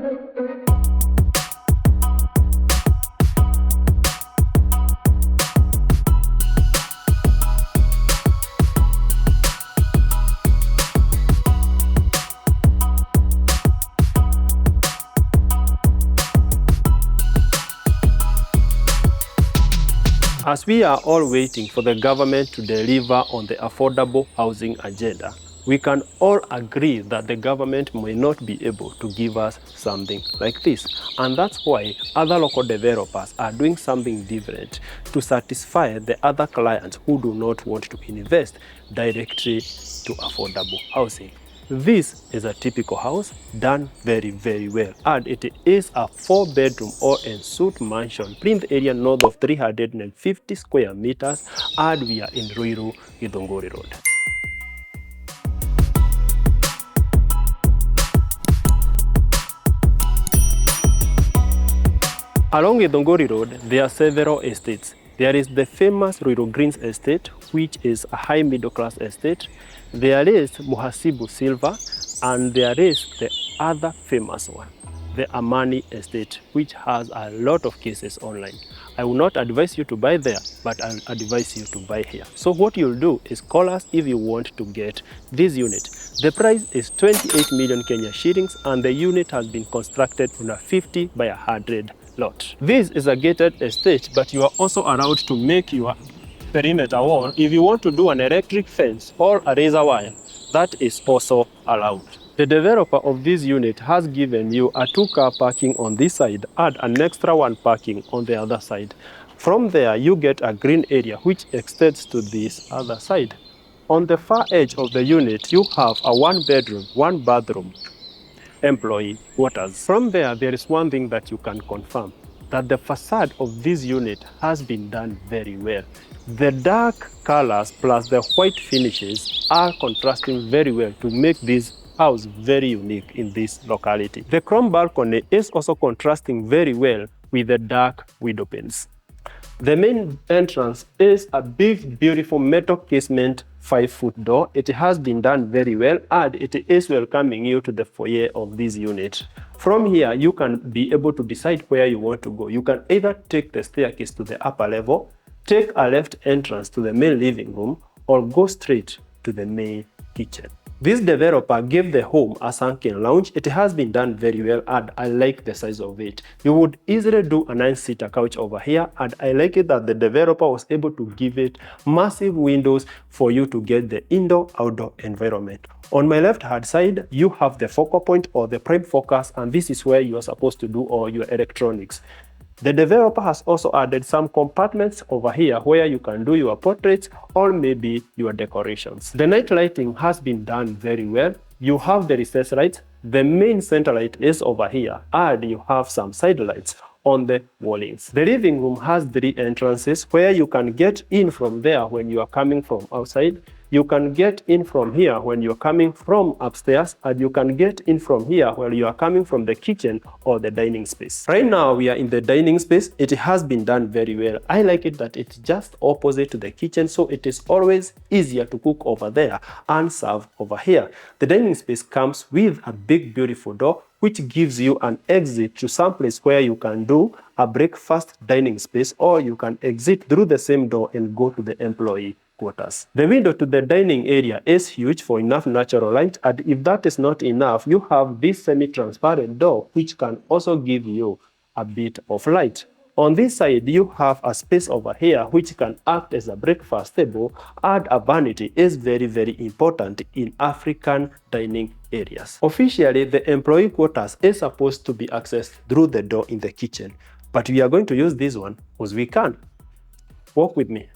As we are all waiting for the government to deliver on the affordable housing agenda, we can all agree that the government may not be able to give us something like this. And that's why other local developers are doing something different to satisfy the other clients who do not want to invest directly to affordable housing. This is a typical house done very, very well, and it is a 4-bedroom or ensuite mansion in the area north of 350 square meters, and we are in Ruiru, Githunguri Road. Along Githunguri Road, there are several estates. There is the famous Ruiru Greens estate, which is a high middle class estate. There is Muhasibu Silver, and there is the other famous one, the Amani estate, which has a lot of cases online. I will not advise you to buy there, but I'll advise you to buy here. So what you'll do is call us if you want to get this unit. The price is 28 million Kenya shillings, and the unit has been constructed on a 50 by 100 lot. This is a gated estate, but you are also allowed to make your perimeter wall. If you want to do an electric fence or a razor wire, that is also allowed. The developer of this unit has given you a 2-car parking on this side and an extra 1 parking on the other side. From there, you get a green area which extends to this other side. On the far edge of the unit, you have a 1-bedroom, 1-bathroom employee quarters. From there, there is one thing that you can confirm, that the facade of this unit has been done very well. The dark colors plus the white finishes are contrasting very well to make this house very unique in this locality. The chrome balcony is also contrasting very well with the dark window panes. The main entrance is a big, beautiful metal casement 5-foot door. It has been done very well, and it is welcoming you to the foyer of this unit. From here, you can be able to decide where you want to go. You can either take the staircase to the upper level, take a left entrance to the main living room, or go straight to the main kitchen. This developer gave the home a sunken lounge. It has been done very well, and I like the size of it. You would easily do a 9-seater couch over here, and I like it that the developer was able to give it massive windows for you to get the indoor-outdoor environment. On my left-hand side, you have the focal point or the prime focus, and this is where you are supposed to do all your electronics. The developer has also added some compartments over here where you can do your portraits or maybe your decorations. The night lighting has been done very well. You have the recess lights, the main center light is over here, and you have some side lights on the wallings. The living room has 3 entrances where you can get in from there when you are coming from outside. You can get in from here when you're coming from upstairs, and you can get in from here when you are coming from the kitchen or the dining space. Right now, we are in the dining space. It has been done very well. I like it that it's just opposite to the kitchen, so it is always easier to cook over there and serve over here. The dining space comes with a big, beautiful door, which gives you an exit to some place where you can do a breakfast dining space, or you can exit through the same door and go to the employee quarters. The window to the dining area is huge for enough natural light, and if that is not enough, you have this semi-transparent door which can also give you a bit of light. On this side, you have a space over here which can act as a breakfast table, and a vanity is very, very important in African dining areas. Officially, the employee quarters is supposed to be accessed through the door in the kitchen, but we are going to use this one because we can. Walk with me.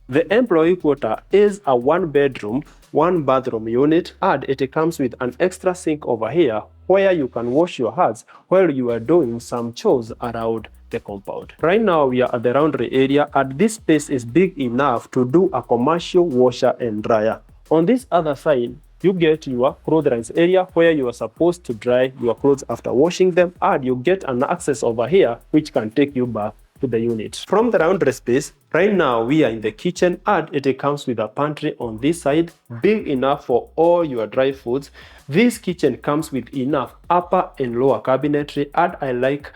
The employee quarter is a 1-bedroom, 1-bathroom unit, and it comes with an extra sink over here where you can wash your hands while you are doing some chores around the compound. Right now, we are at the laundry area, and this space is big enough to do a commercial washer and dryer. On this other side, you get your clotheslines area where you are supposed to dry your clothes after washing them, and you get an access over here which can take you back to the unit. From the laundry space, Right now, we are in the kitchen and it comes with a pantry on this side, big enough for all your dry foods. This kitchen comes with enough upper and lower cabinetry, and I like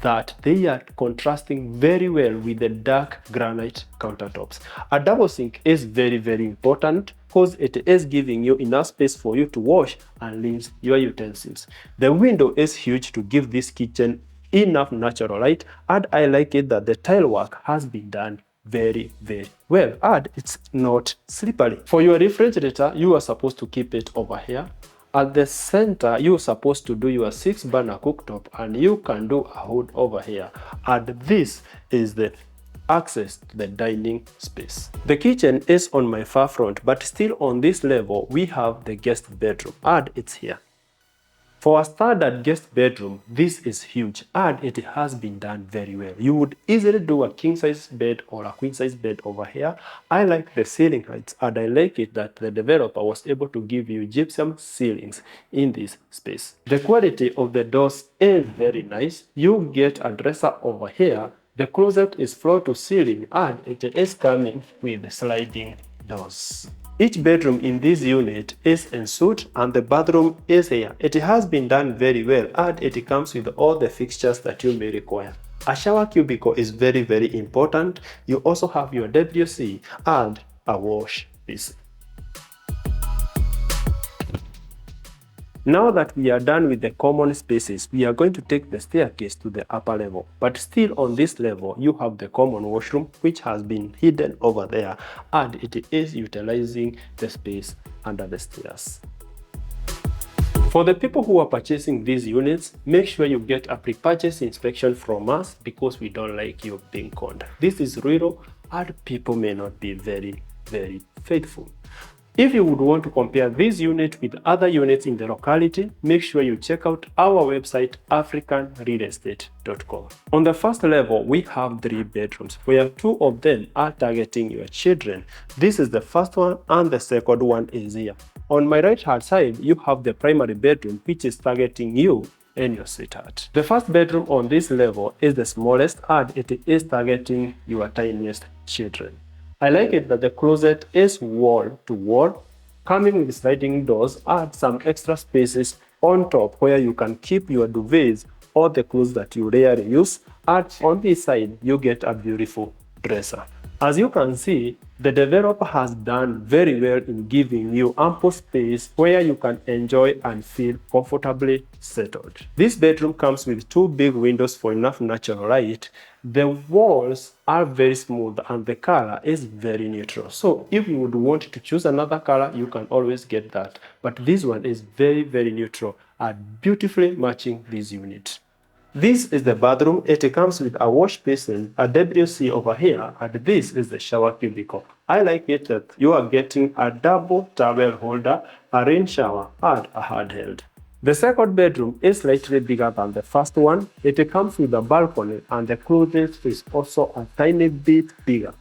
that they are contrasting very well with the dark granite countertops. A double sink is very, very important because it is giving you enough space for you to wash and rinse your utensils. The window is huge to give this kitchen enough natural light, and I like it that the tile work has been done very, very well, and it's not slippery. For your refrigerator, you are supposed to keep it over here. At the center, you're supposed to do your 6-burner cooktop, and you can do a hood over here. And this is the access to the dining space. The kitchen is on my far front, but still on this level, we have the guest bedroom, and it's here. For a standard guest bedroom, this is huge and it has been done very well. You would easily do a king size bed or a queen size bed over here. I like the ceiling heights, and I like it that the developer was able to give you gypsum ceilings in this space. The quality of the doors is very nice. You get a dresser over here. The closet is floor to ceiling and it is coming with sliding doors. Each bedroom in this unit is en suite and the bathroom is here. It has been done very well and it comes with all the fixtures that you may require. A shower cubicle is very, very important. You also have your WC and a wash basin. Now that we are done with the common spaces, we are going to take the staircase to the upper level. But still on this level, you have the common washroom, which has been hidden over there, and it is utilizing the space under the stairs. For the people who are purchasing these units, make sure you get a pre-purchase inspection from us because we don't like you being conned. This is Ruiru, and people may not be very, very faithful. If you would want to compare this unit with other units in the locality, make sure you check out our website africanrealestate.com. On the first level, we have 3 bedrooms, where 2 of them are targeting your children. This is the first one and the second one is here. On my right hand side, you have the primary bedroom, which is targeting you and your sweetheart. The first bedroom on this level is the smallest and it is targeting your tiniest children. I like it that the closet is wall to wall, coming with sliding doors and some extra spaces on top where you can keep your duvets or the clothes that you rarely use, and on this side you get a beautiful dresser. As you can see, the developer has done very well in giving you ample space where you can enjoy and feel comfortably settled. This bedroom comes with 2 big windows for enough natural light. The walls are very smooth and the color is very neutral. So if you would want to choose another color, you can always get that. But this one is very, very neutral and beautifully matching this unit. This is the bathroom. It comes with a wash basin, a WC over here, and this is the shower cubicle. I like it that you are getting a double towel holder, a rain shower, and a handheld. The second bedroom is slightly bigger than the first one. It comes with a balcony and the closet is also a tiny bit bigger.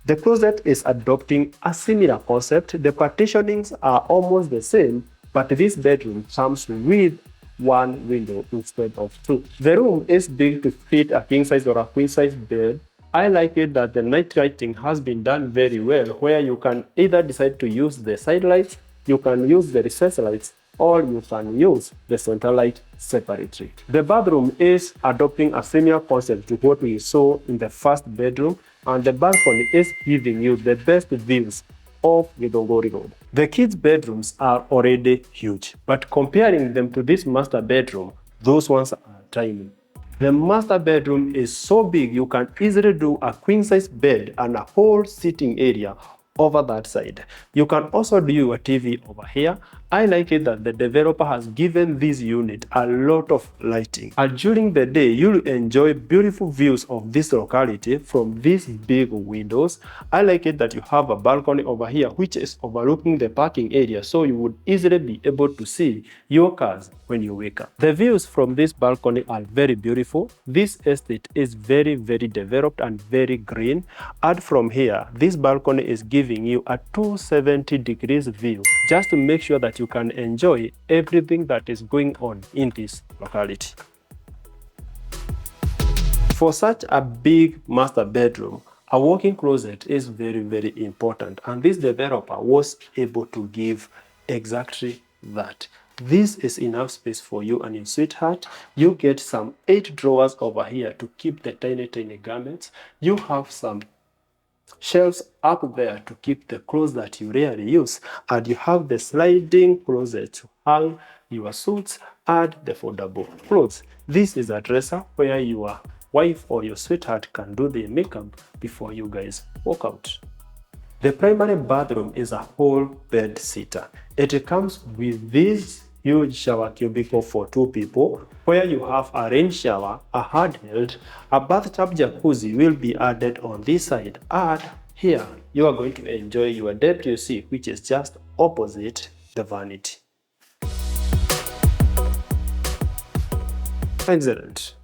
The closet is adopting a similar concept. The partitionings are almost the same, but this bedroom comes with 1 window instead of 2. The room is big to fit a king size or a queen size bed. I like it that the night lighting has been done very well, where you can either decide to use the side lights, you can use the recessed lights, or you can use the center light separately. The bathroom is adopting a similar concept to what we saw in the first bedroom, and the balcony is giving you the best views of Githunguri Road. The kids' bedrooms are already huge, but comparing them to this master bedroom, those ones are tiny. The master bedroom is so big you can easily do a queen size bed and a whole sitting area over that side. You can also do your TV over here. I like it that the developer has given this unit a lot of lighting, and during the day you'll enjoy beautiful views of this locality from these big windows. I like it that you have a balcony over here which is overlooking the parking area, so you would easily be able to see your cars when you wake up. The views from this balcony are very beautiful. This estate is very, very developed and very green, and from here this balcony is giving you a 270 degrees view, just to make sure that you can enjoy everything that is going on in this locality. For such a big master bedroom, A walk-in closet is very, very important, and this developer was able to give exactly that. This is enough space for you and your sweetheart. You get some 8 drawers over here to keep the tiny, tiny garments. You have some shelves up there to keep the clothes that you rarely use, and you have the sliding closet to hang your suits and the foldable clothes. This is a dresser where your wife or your sweetheart can do their makeup before you guys walk out. The primary bathroom is a whole bed sitter. It comes with this huge shower cubicle for 2 people, where you have a rain shower, a handheld, a bathtub jacuzzi will be added on this side, and here you are going to enjoy your WC, which is just opposite the vanity. Excellent.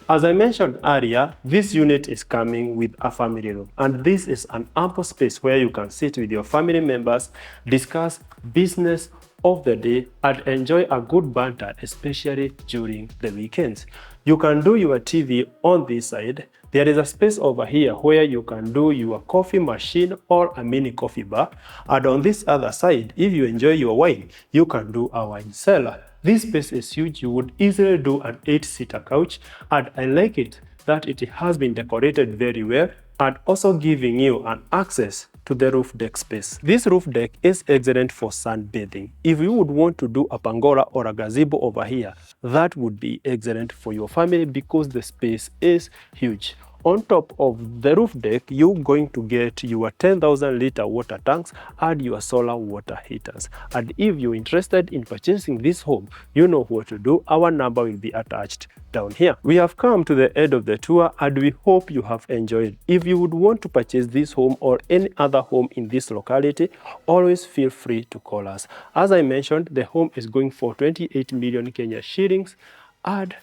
As I mentioned earlier, this unit is coming with a family room, and this is an ample space where you can sit with your family members, discuss business of the day, and enjoy a good banter, especially during the weekends. You can do your TV on this side. There is a space over here where you can do your coffee machine or a mini coffee bar, and on this other side, if you enjoy your wine, you can do a wine cellar. This space is huge. You would easily do an 8-seater couch, and I like it that it has been decorated very well and also giving you an access to the roof deck space. This roof deck is excellent for sunbathing. If you would want to do a pergola or a gazebo over here, that would be excellent for your family because the space is huge. On top of the roof deck, you're going to get your 10,000-liter water tanks and your solar water heaters. And if you're interested in purchasing this home, you know what to do. Our number will be attached down here. We have come to the end of the tour, and we hope you have enjoyed. If you would want to purchase this home or any other home in this locality, always feel free to call us. As I mentioned, the home is going for 28 million Kenya shillings, and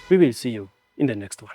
we will see you in the next one.